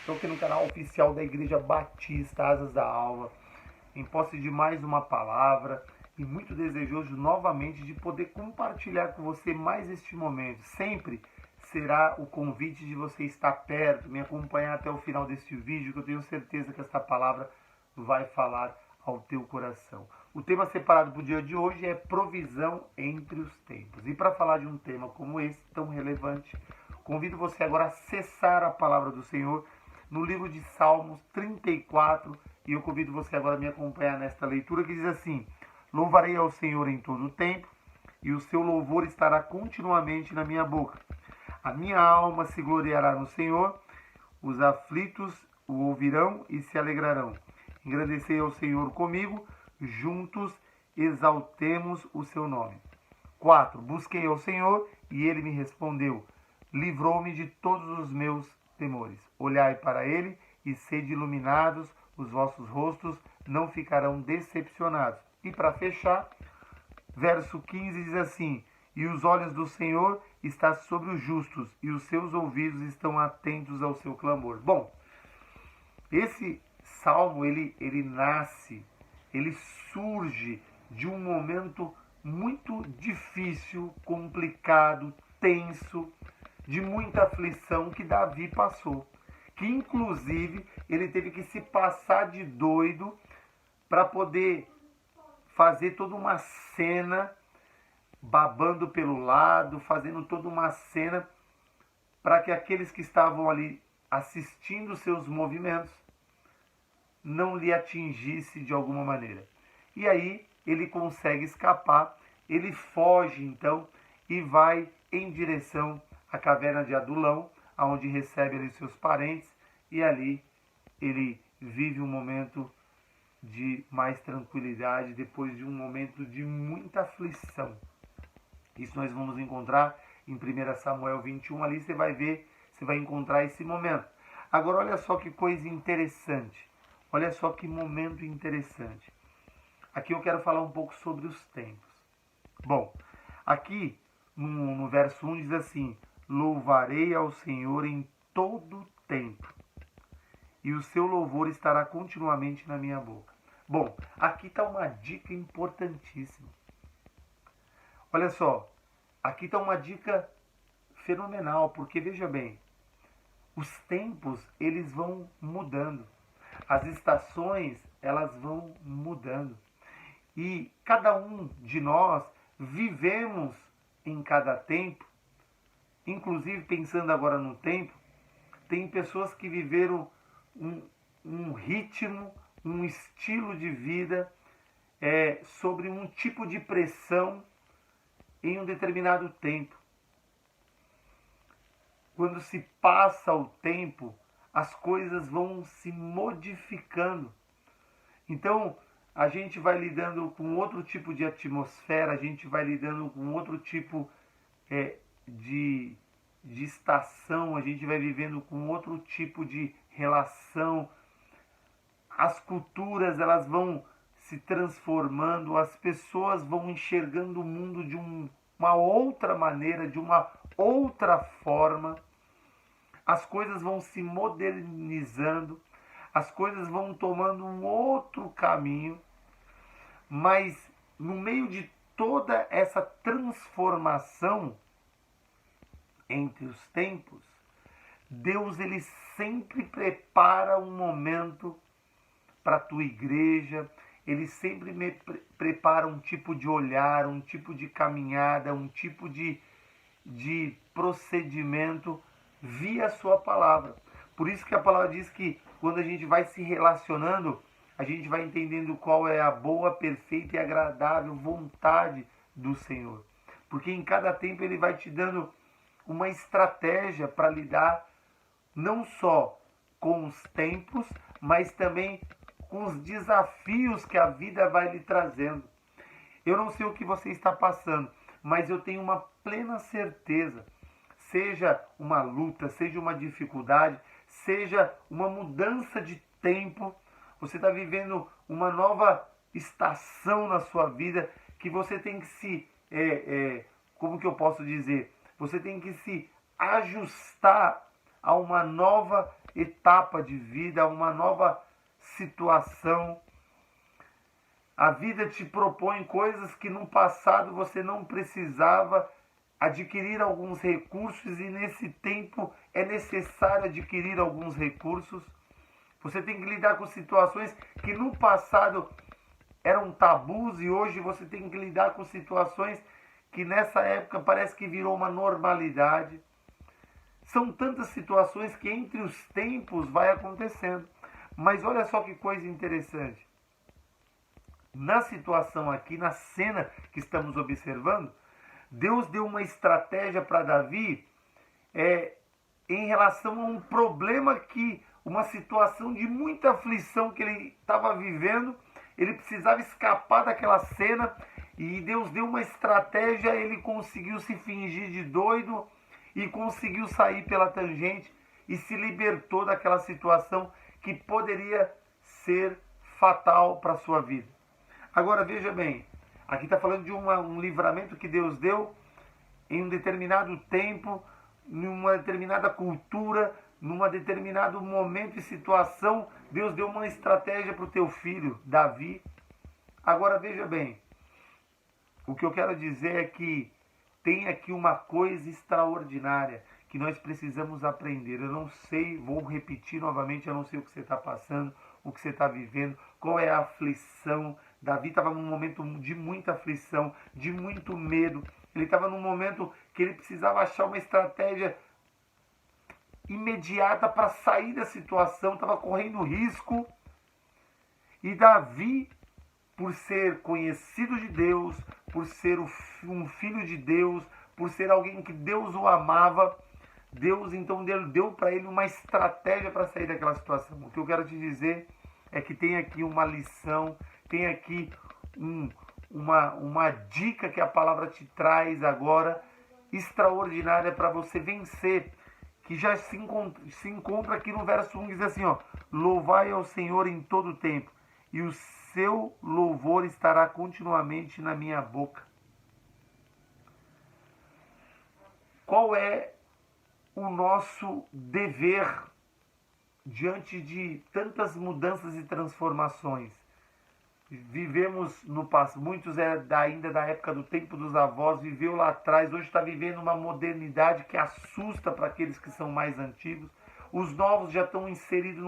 Estou aqui no canal oficial da Igreja Batista Asas da Alva, em posse de mais uma palavra e muito desejoso novamente de poder compartilhar com você mais este momento. Sempre será o convite de você estar perto, me acompanhar até o final deste vídeo, que eu tenho certeza que esta palavra vai falar ao teu coração. O tema separado para o dia de hoje é provisão entre os tempos. E para falar de um tema como esse, tão relevante, convido você agora a acessar a palavra do Senhor no livro de Salmos 34, e eu convido você agora a me acompanhar nesta leitura que diz assim: louvarei ao Senhor em todo o tempo, e o seu louvor estará continuamente na minha boca. A minha alma se gloriará no Senhor, os aflitos o ouvirão e se alegrarão. Engrandecei ao Senhor comigo, juntos exaltemos o seu nome. 4. Busquei ao Senhor e ele me respondeu. Livrou-me de todos os meus temores. Olhai para ele e sede iluminados, os vossos rostos não ficarão decepcionados. E para fechar, verso 15 diz assim: e os olhos do Senhor estão sobre os justos, e os seus ouvidos estão atentos ao seu clamor. Bom, esse salmo, ele nasce, ele surge de um momento muito difícil, complicado, tenso, de muita aflição que Davi passou. Que inclusive ele teve que se passar de doido para poder fazer toda uma cena, babando pelo lado, fazendo toda uma cena para que aqueles que estavam ali assistindo seus movimentos não lhe atingisse de alguma maneira. E aí ele consegue escapar, ele foge então e vai em direção à caverna de Adulão, onde recebe ali seus parentes, e ali ele vive um momento de mais tranquilidade depois de um momento de muita aflição. Isso nós vamos encontrar em 1 Samuel 21, ali você vai ver, você vai encontrar esse momento. Agora olha só que coisa interessante, olha só que momento interessante. Aqui eu quero falar um pouco sobre os tempos. Bom, aqui no verso 1 diz assim: louvarei ao Senhor em todo o tempo, e o seu louvor estará continuamente na minha boca. Bom, aqui está uma dica importantíssima. Olha só, aqui está uma dica fenomenal, porque veja bem, os tempos eles vão mudando, as estações elas vão mudando, e cada um de nós vivemos em cada tempo. Inclusive, pensando agora no tempo, tem pessoas que viveram um ritmo, um estilo de vida sobre um tipo de pressão em um determinado tempo. Quando se passa o tempo, as coisas vão se modificando. Então, a gente vai lidando com outro tipo de atmosfera, a gente vai lidando com outro tipo de estação, a gente vai vivendo com outro tipo de relação. As culturas elas vão se transformando, as pessoas vão enxergando o mundo de uma outra maneira, de uma outra forma. As coisas vão se modernizando, as coisas vão tomando um outro caminho, mas no meio de toda essa transformação entre os tempos, Deus ele sempre prepara um momento para a tua igreja, ele sempre prepara um tipo de olhar, um tipo de caminhada, um tipo de procedimento via a sua palavra. Por isso que a palavra diz que quando a gente vai se relacionando, a gente vai entendendo qual é a boa, perfeita e agradável vontade do Senhor. Porque em cada tempo ele vai te dando uma estratégia para lidar não só com os tempos, mas também com os desafios que a vida vai lhe trazendo. Eu não sei o que você está passando, mas eu tenho uma plena certeza, seja uma luta, seja uma dificuldade, seja uma mudança de tempo, você está vivendo uma nova estação na sua vida, que você tem que se, como que eu posso dizer, você tem que se ajustar a uma nova etapa de vida, a uma nova situação. A vida te propõe coisas que no passado você não precisava adquirir alguns recursos e nesse tempo é necessário adquirir alguns recursos. Você tem que lidar com situações que no passado eram tabus e hoje você tem que lidar com situações que nessa época parece que virou uma normalidade. São tantas situações que entre os tempos vai acontecendo. Mas olha só que coisa interessante. Na situação aqui, na cena que estamos observando, Deus deu uma estratégia para Davi em relação a um problema uma situação de muita aflição que ele estava vivendo. Ele precisava escapar daquela cena e Deus deu uma estratégia, ele conseguiu se fingir de doido e conseguiu sair pela tangente e se libertou daquela situação que poderia ser fatal para a sua vida. Agora veja bem, aqui está falando de um livramento que Deus deu em um determinado tempo, numa determinada cultura, num determinado momento e situação. Deus deu uma estratégia para o teu filho, Davi. Agora veja bem, o que eu quero dizer é que tem aqui uma coisa extraordinária que nós precisamos aprender. Eu não sei, vou repetir novamente, eu não sei o que você está passando, o que você está vivendo, qual é a aflição. Davi estava num momento de muita aflição, de muito medo. Ele estava num momento que ele precisava achar uma estratégia imediata para sair da situação, estava correndo risco. E Davi, por ser conhecido de Deus, por ser um filho de Deus, por ser alguém que Deus o amava, Deus então deu para ele uma estratégia para sair daquela situação. O que eu quero te dizer é que tem aqui uma lição, tem aqui uma dica que a palavra te traz agora, extraordinária para você vencer, que já se encontra aqui no verso 1, diz assim, ó: louvai ao Senhor em todo o tempo, e o seu louvor estará continuamente na minha boca. Qual é o nosso dever diante de tantas mudanças e transformações? Vivemos no passado, muitos ainda da época do tempo dos avós, viveu lá atrás, hoje está vivendo uma modernidade que assusta para aqueles que são mais antigos. Os novos já estão inseridos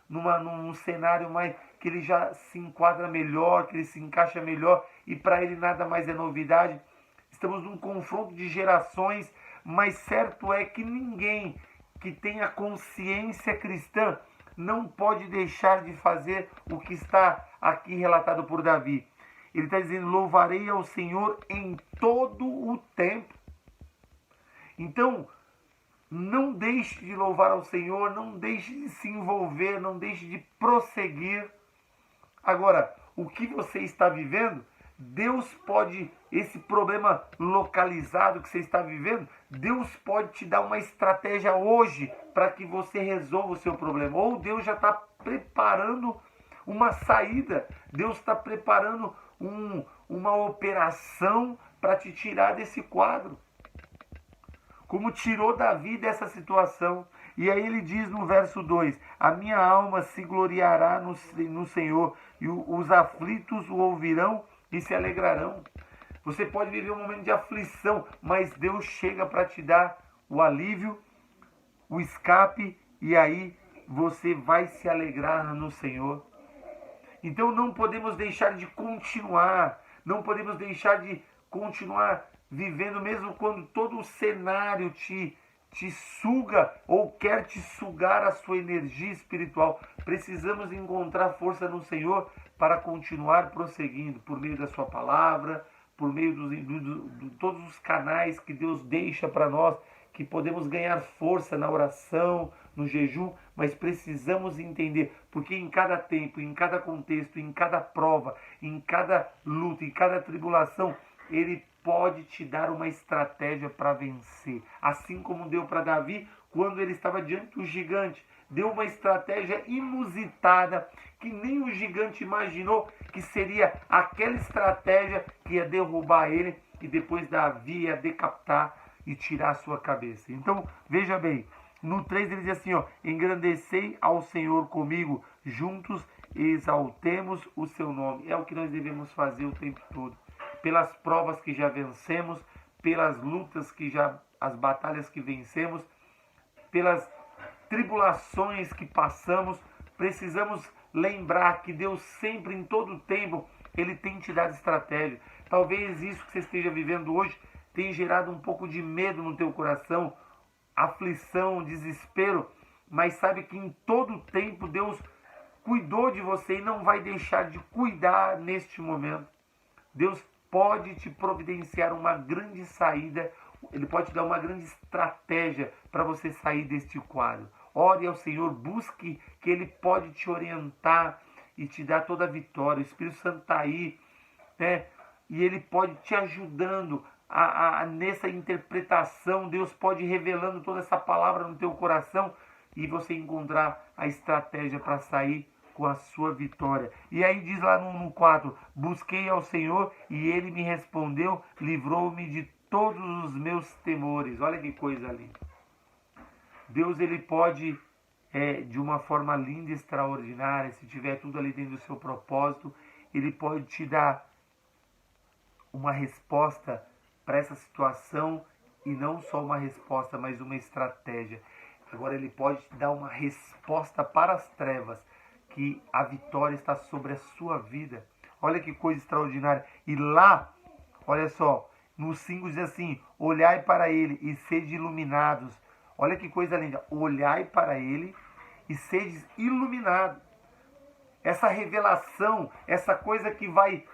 num cenário mais que ele já se enquadra melhor, que ele se encaixa melhor e para ele nada mais é novidade. Estamos num confronto de gerações, mas certo é que ninguém que tenha consciência cristã não pode deixar de fazer o que está aqui relatado por Davi. Ele está dizendo: louvarei ao Senhor em todo o tempo. Então, não deixe de louvar ao Senhor, não deixe de se envolver, não deixe de prosseguir. Agora, o que você está vivendo, Deus pode, esse problema localizado que você está vivendo, Deus pode te dar uma estratégia hoje para que você resolva o seu problema. Ou Deus já está preparando uma saída, Deus está preparando uma operação para te tirar desse quadro. Como tirou Davi dessa situação. E aí ele diz no verso 2: a minha alma se gloriará no Senhor, e os aflitos o ouvirão e se alegrarão. Você pode viver um momento de aflição, mas Deus chega para te dar o alívio, o escape, e aí você vai se alegrar no Senhor. Então não podemos deixar de continuar, não podemos deixar de continuar vivendo, mesmo quando todo o cenário te suga ou quer te sugar a sua energia espiritual. Precisamos encontrar força no Senhor para continuar prosseguindo por meio da sua palavra, por meio de todos os canais que Deus deixa para nós, que podemos ganhar força na oração, no jejum, mas precisamos entender, porque em cada tempo, em cada contexto, em cada prova, em cada luta, em cada tribulação, Ele pode te dar uma estratégia para vencer. Assim como deu para Davi quando ele estava diante do gigante. Deu uma estratégia inusitada que nem o gigante imaginou que seria aquela estratégia que ia derrubar ele e depois Davi ia decapitar e tirar a sua cabeça. Então, veja bem, No 3 ele diz assim, ó, engrandecei ao Senhor comigo, juntos exaltemos o seu nome. É o que nós devemos fazer o tempo todo. Pelas provas que já vencemos, pelas lutas que já, as batalhas que vencemos, pelas tribulações que passamos, precisamos lembrar que Deus sempre, em todo o tempo, Ele tem te dado estratégia. Talvez isso que você esteja vivendo hoje tenha gerado um pouco de medo no teu coração, aflição, desespero, mas sabe que em todo o tempo Deus cuidou de você e não vai deixar de cuidar neste momento. Deus pode te providenciar uma grande saída, Ele pode te dar uma grande estratégia para você sair deste quadro. Ore ao Senhor, busque que Ele pode te orientar e te dar toda a vitória. O Espírito Santo está aí, né? E Ele pode te ajudando nessa interpretação. Deus pode ir revelando toda essa palavra no teu coração e você encontrar a estratégia para sair com a sua vitória. E aí diz lá no 4, busquei ao Senhor e Ele me respondeu, livrou-me de todos os meus temores. Olha que coisa linda. Deus, Ele pode, de uma forma linda e extraordinária, se tiver tudo ali dentro do seu propósito, Ele pode te dar uma resposta para essa situação, e não só uma resposta, mas uma estratégia. Agora Ele pode te dar uma resposta para as trevas, que a vitória está sobre a sua vida. Olha que coisa extraordinária. E lá, olha só, no 5 diz assim, olhai para Ele e sede iluminados. Olha que coisa linda. Olhai para Ele e sede iluminados. Essa revelação, essa coisa que vai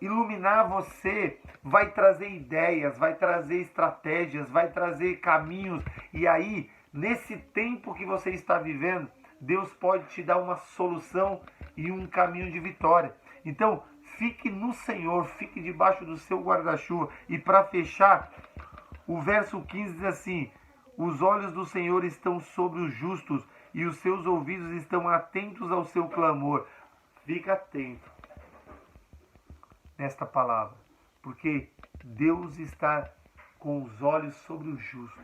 iluminar você, vai trazer ideias, vai trazer estratégias, vai trazer caminhos. E aí, nesse tempo que você está vivendo, Deus pode te dar uma solução e um caminho de vitória. Então, fique no Senhor, fique debaixo do seu guarda-chuva. E para fechar, o verso 15 diz assim, os olhos do Senhor estão sobre os justos e os seus ouvidos estão atentos ao seu clamor. Fica atento nesta palavra, porque Deus está com os olhos sobre o justo.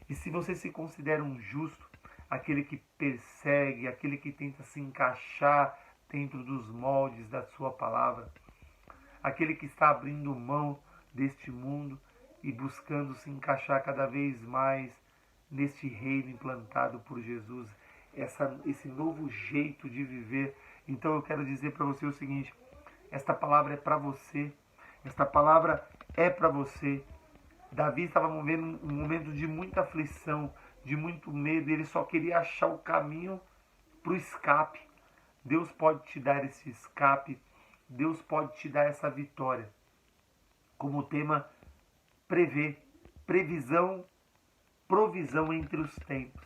E se você se considera um justo, aquele que persegue, aquele que tenta se encaixar dentro dos moldes da sua palavra, aquele que está abrindo mão deste mundo e buscando se encaixar cada vez mais neste reino implantado por Jesus, esse novo jeito de viver. Então eu quero dizer para você o seguinte, esta palavra é para você, esta palavra é para você. Davi estava vivendo um momento de muita aflição, de muito medo, e ele só queria achar o caminho para o escape. Deus pode te dar esse escape, Deus pode te dar essa vitória. Como o tema prevê, previsão, provisão entre os tempos.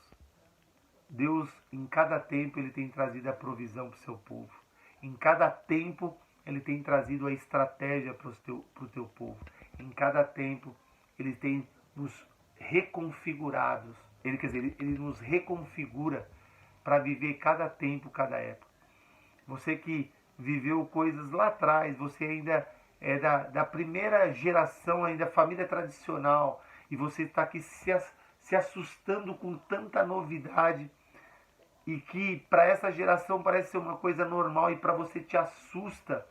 Deus, em cada tempo, Ele tem trazido a provisão para o seu povo. Em cada tempo, Ele tem trazido a estratégia para o teu povo. Em cada tempo, Ele tem nos reconfigurados. Ele nos reconfigura para viver cada tempo, cada época. Você que viveu coisas lá atrás, você ainda é da primeira geração, ainda família tradicional, e você está aqui se assustando com tanta novidade, e que para essa geração parece ser uma coisa normal e para você te assusta.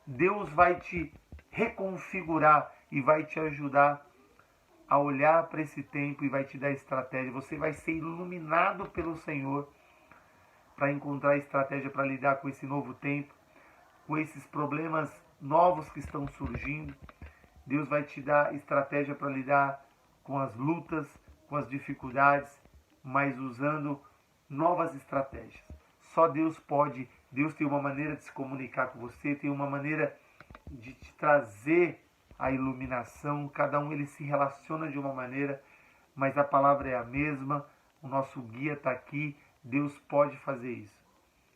Deus vai te reconfigurar e vai te ajudar a olhar para esse tempo e vai te dar estratégia. Você vai ser iluminado pelo Senhor para encontrar estratégia para lidar com esse novo tempo, com esses problemas novos que estão surgindo. Deus vai te dar estratégia para lidar com as lutas, com as dificuldades, mas usando novas estratégias. Só Deus pode. Deus tem uma maneira de se comunicar com você, tem uma maneira de te trazer a iluminação. Cada um ele se relaciona de uma maneira, mas a palavra é a mesma. O nosso guia está aqui. Deus pode fazer isso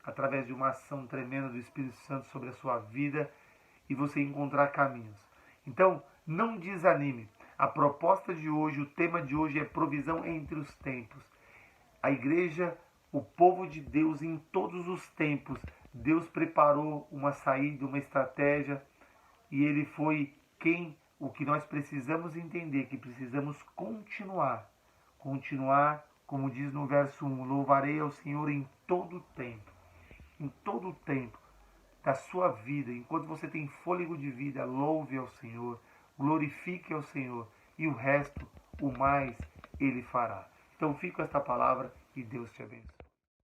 através de uma ação tremenda do Espírito Santo sobre a sua vida e você encontrar caminhos. Então, não desanime. A proposta de hoje, o tema de hoje é provisão entre os tempos. A igreja, o povo de Deus em todos os tempos, Deus preparou uma saída, uma estratégia, e Ele foi o que nós precisamos entender, que precisamos continuar Como diz no verso 1, louvarei ao Senhor em todo tempo. Em todo tempo da sua vida, enquanto você tem fôlego de vida, louve ao Senhor, glorifique ao Senhor, e o resto, o mais, Ele fará. Então fica esta palavra e Deus te abençoe.